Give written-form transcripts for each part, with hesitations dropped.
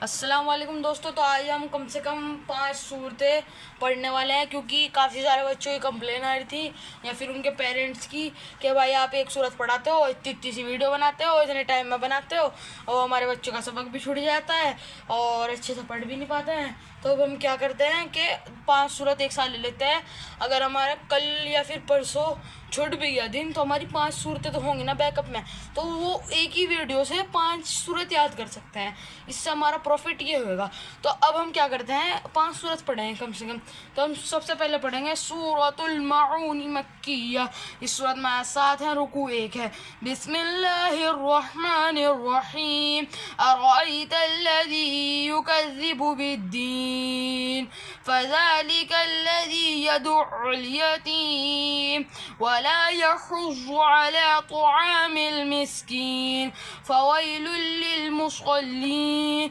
अस्सलाम वालेकुम दोस्तों। तो आज हम कम से कम 5 सूरतें पढ़ने वाले हैं, क्योंकि काफ़ी सारे बच्चों की कंप्लेन आ रही थी या फिर उनके पेरेंट्स की कि भाई आप एक सूरत पढ़ाते हो, इतनी इतनी सी वीडियो बनाते हो, इतने टाइम में बनाते हो और हमारे बच्चों का सबक भी छूट जाता है और अच्छे से पढ़ भी नहीं पाते हैं। तो अब हम क्या करते हैं कि 5 सूरत एक साथ ले लेते हैं। अगर हमारा कल या फिर परसों छूट भी गया दिन तो हमारी 5 सूरतें तो होंगी ना बैकअप में, तो वो एक ही वीडियो से 5 सूरत याद कर सकते हैं। इससे हमारा प्रॉफिट ये होगा। तो अब हम क्या करते हैं, 5 सूरत पढ़ेंगे कम से कम। तो हम सबसे पहले पढ़ेंगे सूरतुल माऊन मक्किया। इस सूरत में 7 है, रुकू 1 है। बिस्मिल्लाहिर्रहमानिर्रहीम अराइतल्लज़ी युकज़्ज़िबु बिद्दीन फ़ज़ालिकल्लज़ी यदउल यतीम वला यहुज़्ज़ु अला तुआमिल मिस्कीन फ़वैलुल लिलमुसल्लीन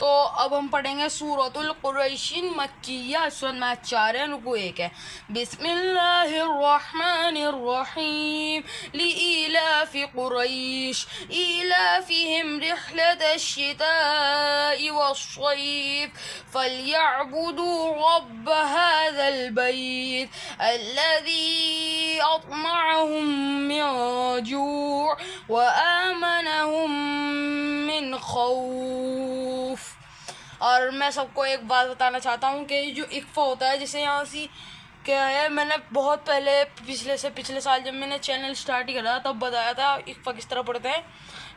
तो अब हम पढ़ेंगे सूरतुल कुरैशिन मक्किया। सूरत में 4 है, रुकू 1 है। बिस्मिल्लाहिर्रहमानिर्रहीम लिईलाफि कुरैश ईलाफिहिम रिह्लतश्शिताइ वस्सैफ फलयअबुदू रब्ब हाज़ल बैत अल्लज़ी अत्मअहुम मिन जूअ व आमनहुम मिन खौफ। और मैं सबको एक बात बताना चाहता हूँ कि जो इक्फ़ा होता है, जैसे यहाँ सी क्या है, मैंने बहुत पहले पिछले साल जब मैंने चैनल स्टार्ट ही करा तब बताया था इक्फ़ा किस तरह पढ़ते हैं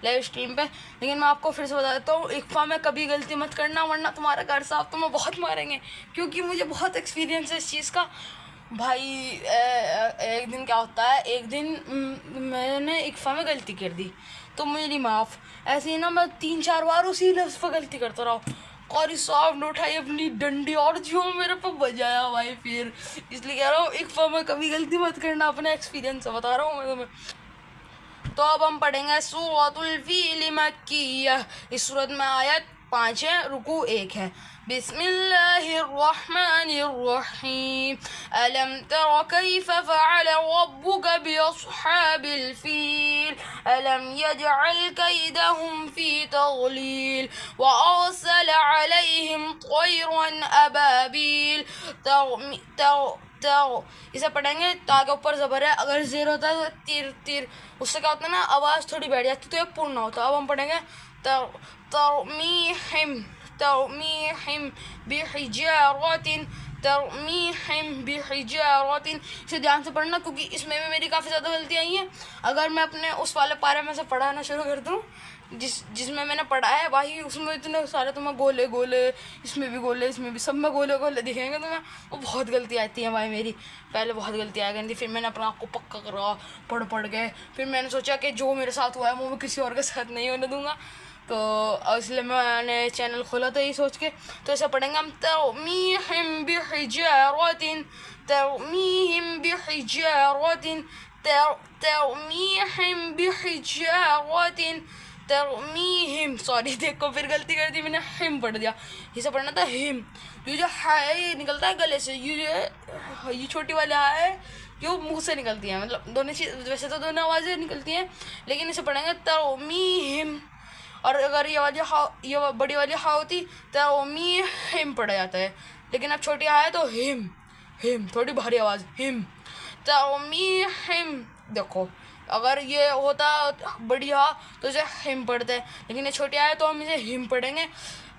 लाइव स्ट्रीम पे। लेकिन मैं आपको फिर से बता देता हूँ, इक्फ़ा में कभी गलती मत करना, वरना तुम्हारा घर साहब तुम्हें बहुत मारेंगे, क्योंकि मुझे बहुत एक्सपीरियंस है इस चीज़ का भाई। एक दिन क्या होता है, एक दिन मैंने इक्फ़ा में गलती कर दी तो मेरी माफ़। ऐसे ही ना मैं 3-4 बार उसी लफ्ज़ पर गलती करता रहा। क़ारी साहब ने उठाई अपनी डंडी और जो मेरे पे बजाया भाई। फिर इसलिए कह रहा हूँ इक्फ़ा में कभी गलती मत करना, अपने एक्सपीरियंस से बता रहा हूँ मैं तुम्हें। तो अब हम पढ़ेंगे सूरतुल फ़ील मक्किया। इस सूरत में आयत 5 है, रुकू 1 है। बिस्मिल्लाहिर्रहमानिर्रहीम अलम तर कैफ़ फ़अल रब्बुक बिअस्हाबिल फ़ील अलम यजअल कैदहुम फ़ी तज़लील व अरसल अलैहिम तयरन अबाबील इसे पढ़ेंगे ताकि ऊपर ज़बर है, अगर ज़ेर होता है तो तीर तीर, उससे क्या होता है ना आवाज़ थोड़ी बैठ जाती तो ये पूर्ण होता। अब हम पढ़ेंगे तरमीहिम बिहिजारतिन। इसे ध्यान से पढ़ना, क्योंकि इसमें भी मेरी काफ़ी ज़्यादा गलतियाँ आई हैं। अगर मैं अपने उस वाले पारे में से पढ़ाना शुरू कर दूँ जिसमें मैंने पढ़ा है भाई, उसमें इतने सारे तुम्हें गोले गोले, इसमें भी गोले, इसमें भी, सब में गोले गोले दिखेंगे तुम्हें। वो बहुत गलती आती है भाई मेरी, पहले बहुत गलती आ गई थी। फिर मैंने अपने आप को पक्का करा पढ़ के। फिर मैंने सोचा कि जो मेरे साथ हुआ है वो मैं किसी और के साथ नहीं होने दूंगा, तो इसलिए मैंने चैनल खोला था यही सोच के। तो ऐसा पढ़ेंगे हम तरमीहिम बिहिजारतिन तरमीहिम बिहिजारतिन तरमीहिम बिहिजारतिन तरमीहिम। सॉरी, देखो फिर गलती कर दी मैंने, हिम पढ़ दिया। इसे पढ़ना था हिम। ये जो हाय निकलता है गले से, ये छोटी वाली हाय जो मुंह से निकलती है, मतलब दोनों चीज़, वैसे तो दोनों आवाज़ें निकलती हैं, लेकिन इसे पढ़ेंगे तरमीहिम। और अगर ये बड़ी वाली हा होती तो हिम पढ़ा जाता है, लेकिन अब छोटी हा है तो हिम हिम, थोड़ी भारी आवाज़, हिम हिम। देखो अगर ये होता बड़ी हा तो इसे हिम पढ़ते हैं, लेकिन ये छोटी हा है तो हम इसे हिम पढ़ेंगे।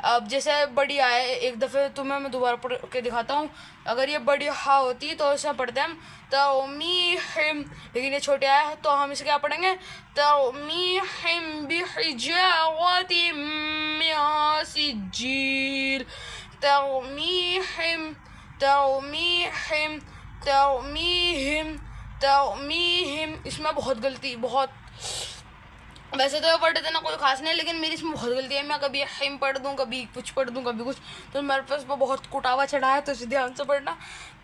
अब जैसे बड़ी हा है, एक दफ़े तुम्हें मैं दोबारा पढ़ के दिखाता हूँ। अगर ये बड़ी हा होती तो इसे पढ़ते हम तरमीहिम, लेकिन ये छोटे आया है तो हम इसे क्या पढ़ेंगे, तरमीहिम बिहिजारतिम मिन सिज्जील तरमीहिम तरमीहिम तरमीहिम तरमीहिम। इसमें बहुत गलती, बहुत, वैसे तो पढ़ देना कोई खास नहीं, लेकिन मेरी इसमें बहुत गलती है। मैं कभी हिम पढ़ दूँ, कभी कुछ पढ़ दूँ, कभी कुछ, तो मेरे पास वो बहुत कुटावा चढ़ा है, तो इसे ध्यान से पढ़ना।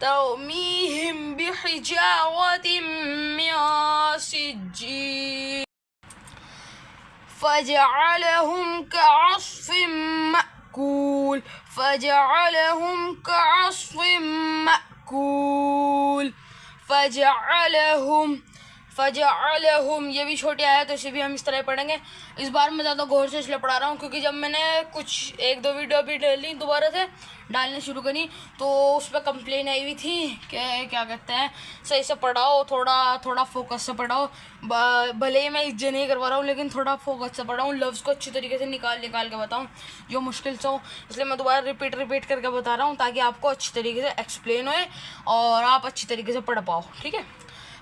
तरमीहिम बिहिजारतिम मिन सिज्जील फजअलहुम कअस्फिम मअकूल फजअलहुम कअस्फिम मअकूल फजअलहुम ये भी छोटी आया तो इसे भी हम इस तरह पढ़ेंगे। इस बार मैं ज़्यादा गौर से इसलिए पढ़ा रहा हूँ क्योंकि जब मैंने कुछ एक दो वीडियो अभी डाली दोबारा से डालने शुरू करी तो उस पर कंप्लेन आई हुई थी कि क्या कहते हैं सही से पढ़ाओ, थोड़ा फोकस से पढ़ाओ। भले ही मैं इज्जत नहीं करवा रहा हूँ लेकिन थोड़ा फोकस से पढ़ाऊँ, लफ्ज़ को अच्छी तरीके से निकाल के बताऊँ जो मुश्किल से हो। इसलिए मैं दोबारा रिपीट करके बता रहा हूँ ताकि आपको अच्छी तरीके से एक्सप्लेन होए और आप अच्छी तरीके से पढ़ पाओ, ठीक है।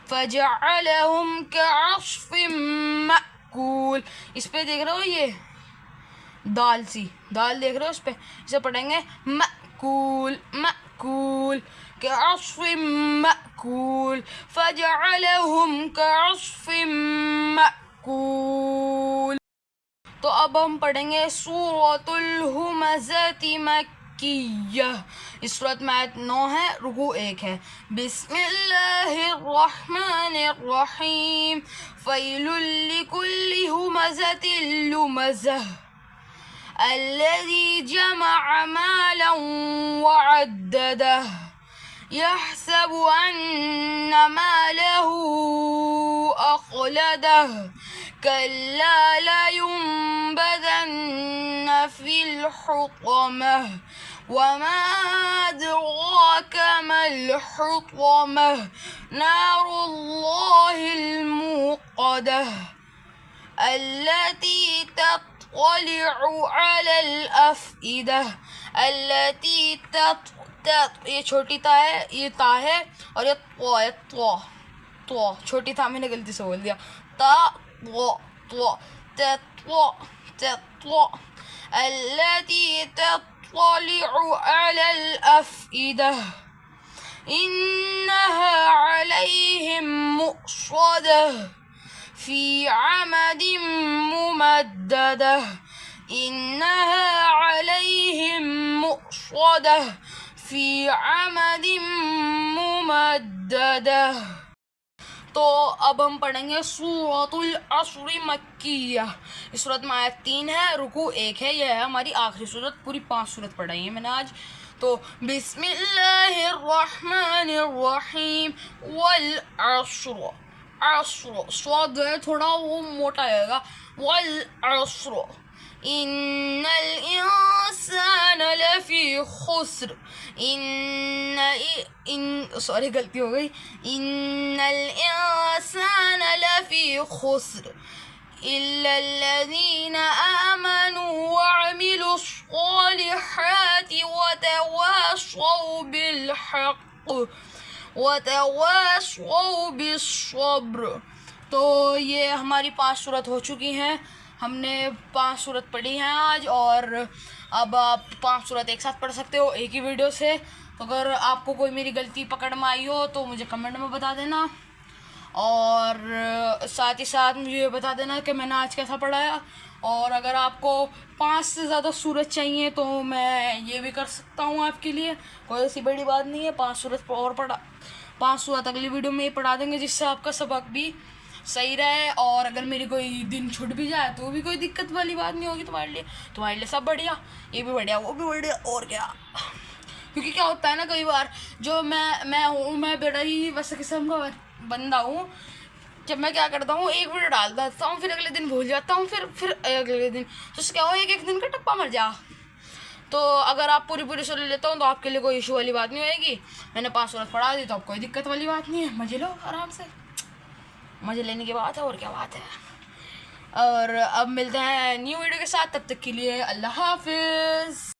फजअलहुम कअस्फिम मअकूल, इस पे देख रहे हो ये दाल देख रहे हो, इस पे इसे पढ़ेंगे मअकूल कअस्फिम मअकूल फजअलहुम कअस्फिम मअकूल। तो अब हम पढ़ेंगे सूरतुल हुमज़ती मक्किय्या। इस सूरत में आयत 9 है, रुकू 1 है। बिस्मिल्लाहिर्रहमानिर्रहीम फ़ैलुल लिकुल्लि हुमज़तिल लुमज़ह अल्लज़ी जमअ मालन वअद्ददह यहसबु अन्न मालहु अख़लदह कल्ला लयुंबज़न्न फ़िल हुतमह वमा अद्राक मल हुतमह नारुल्लाहिल मूक़दह अल्लती तत्तलिउ अलल अफ़इदह अल्लती ये छोटी ता है, ये ता है और ये तो छोटी था, मैंने गलती से बोल दिया अल्लती तत्तलिउ अलल अफ़इदह इन्नहा अलैहिम मुक़स्सदह फ़ी अमदिम मुमद्ददह इन्नहा अलैहिम मुक़स्सदह फ़ी अमदिम मुमद्ददह। तो अब हम पढ़ेंगे सूरतुल अस्र मक्किया। इस सूरत में आयत 3 है, रुकू 1 है। यह है हमारी आखिरी सूरत, पूरी 5 सूरत पढ़ाई है मैंने आज। तो बिस्मिल्लाहिर्रहमानिर्रहीम वल अस्र, स्वाद है थोड़ा वो मोटा आएगा, वल अस्र इन्नल इंसान लफी खुस्र सॉरी गलती हो गई, इन्नल इंसान लफी खुस्र इल्लल्लज़ीना आमनू वअमिलुस्सॉलिहाति वतवासौ बिलहक़ वतवासौ बिस्सब्र। तो ये हमारी 5 सूरत हो चुकी हैं, हमने 5 सूरत पढ़ी हैं आज। और अब आप 5 सूरत एक साथ पढ़ सकते हो एक ही वीडियो से। तो अगर आपको कोई मेरी गलती पकड़ में आई हो तो मुझे कमेंट में बता देना, और साथ ही साथ मुझे बता देना कि मैंने आज कैसा पढ़ाया। और अगर आपको 5 से ज़्यादा सूरत चाहिए तो मैं ये भी कर सकता हूँ आपके लिए, कोई ऐसी बड़ी बात नहीं है। 5 सूरत और 5 सूरत अगली वीडियो में ही पढ़ा देंगे जिससे आपका सबक भी सही रहे। और अगर मेरी कोई दिन छूट भी जाए तो भी कोई दिक्कत वाली बात नहीं होगी तुम्हारे लिए सब बढ़िया, ये भी बढ़िया वो भी बढ़िया, और क्या। क्योंकि क्या होता है ना, कई बार जो मैं बड़ा ही वैसे किस्म का बंदा हूँ, जब मैं क्या करता हूँ एक वीडियो डाल देता हूँ फिर अगले दिन भूल जाता हूँ, फिर अगले दिन, तो क्या हो एक दिन का टप्पा मर जा। तो अगर आप पूरी सुन लेता हूँ तो आपके लिए कोई इशू वाली बात नहीं होगी। मैंने 5 सूरत पढ़ा दी तो अब कोई दिक्कत वाली बात नहीं है, मजे लो आराम से, मजे लेने की बात है और क्या बात है। और अब मिलते हैं न्यू वीडियो के साथ, तब तक के लिए अल्लाह हाफिज़।